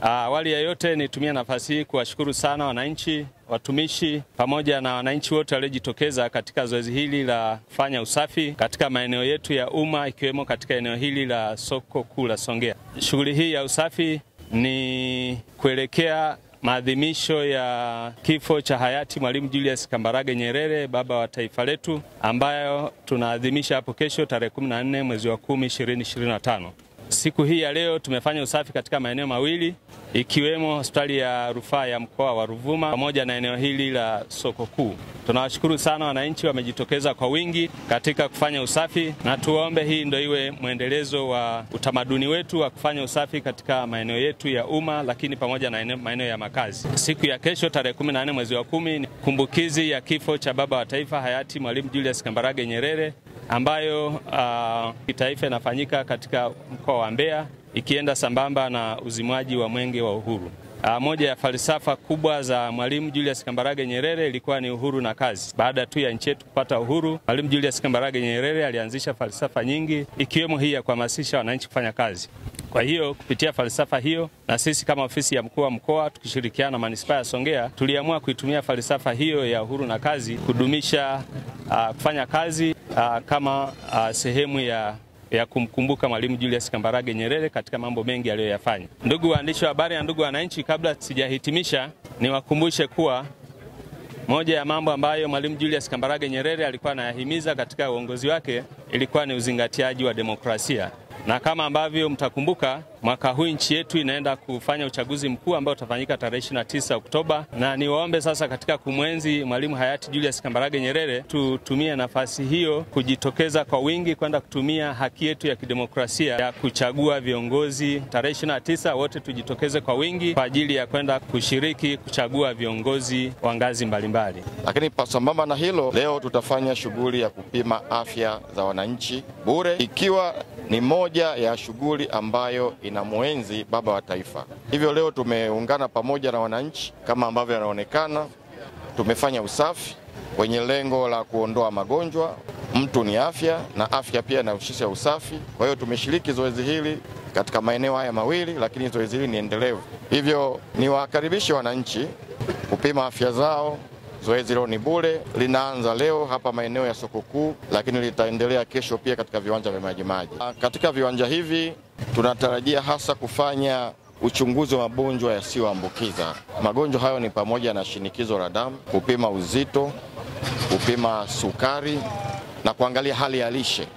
Awali ya yote nitumie nafasi hii kuwashukuru sana wananchi, watumishi pamoja na wananchi wote waliojitokeza katika zoezi hili la kufanya usafi katika maeneo yetu ya umma ikiwemo katika eneo hili la soko kuu la Songea. Shughuli hii ya usafi ni kuelekea maadhimisho ya kifo cha hayati Mwalimu Julius Kambarage Nyerere, baba wa taifa letu, ambayo tunaadhimisha hapo kesho tarehe 14 mwezi wa 10 2025. Siku hii ya leo tumefanya usafi katika maeneo mawili ikiwemo hospitali ya rufaa ya mkoa wa Ruvuma pamoja na eneo hili la soko kuu. Tunawashukuru sana wananchi, wamejitokeza kwa wingi katika kufanya usafi, na tuombe hii ndio iwe mwendelezo wa utamaduni wetu wa kufanya usafi katika maeneo yetu ya umma, lakini pamoja na maeneo ya makazi. Siku ya kesho tarehe 14 mwezi wa 10 ni kumbukizi ya kifo cha baba wa taifa hayati Mwalimu Julius Kambarage Nyerere, ambayo kitaifa inafanyika katika mkoa wa Mbeya ikienda sambamba na uzimwaji wa mwenge wa uhuru. Moja ya falsafa kubwa za Mwalimu Julius Kambarage Nyerere ilikuwa ni uhuru na kazi. Baada tu ya nchi yetu kupata uhuru, Mwalimu Julius Kambarage Nyerere alianzisha falsafa nyingi ikiwemo hii ya kuhamasisha wananchi kufanya kazi. Kwa hiyo kupitia falsafa hiyo, na sisi kama ofisi ya mkuu wa mkoa tukishirikiana na manispaa ya Songea tuliamua kuitumia falsafa hiyo ya uhuru na kazi kudumisha kufanya kazi kama sehemu ya kumkumbuka Mwalimu Julius Kambarage Nyerere katika mambo mengi aliyoyafanya. Ndugu waandishi wa habari na ndugu wananchi, kabla sijahitimisha niwakumbushe kuwa moja ya mambo ambayo Mwalimu Julius Kambarage Nyerere alikuwa anayahimiza katika uongozi wake ilikuwa ni uzingatiaji wa demokrasia. Na kama ambavyo mtakumbuka, mwaka huu nchi yetu inaenda kufanya uchaguzi mkuu ambao utafanyika tarehe 29 Oktoba, na niwaombe sasa katika kumwenzi Mwalimu hayati Julius Kambarage Nyerere tutumie nafasi hiyo kujitokeza kwa wingi kwenda kutumia haki yetu ya kidemokrasia ya kuchagua viongozi. Tarehe 29 wote tujitokeze kwa wingi kwa ajili ya kwenda kushiriki kuchagua viongozi wa ngazi mbalimbali. Lakini sambamba na hilo, leo tutafanya shughuli ya kupima afya za wananchi bure, ikiwa ni moja ya shughuli ambayo inamuenzi baba wa taifa. Hivyo leo tumeungana pamoja na wananchi kama ambavyo yanaonekana, tumefanya usafi kwenye lengo la kuondoa magonjwa. Mtu ni afya na afya pia inahusisha usafi. Kwa hiyo tumeshiriki zoezi hili katika maeneo haya mawili, lakini zoezi hili ni endelevu. Hivyo niwakaribishe wananchi kupima afya zao. Zoezi leo ni bure, linaanza leo hapa maeneo ya soko kuu, lakini litaendelea kesho pia katika viwanja vya Majimaji. Katika viwanja hivi tunatarajia hasa kufanya uchunguzi wa magonjwa yasiyoambukiza. Magonjwa hayo ni pamoja na shinikizo la damu, kupima uzito, kupima sukari na kuangalia hali ya lishe.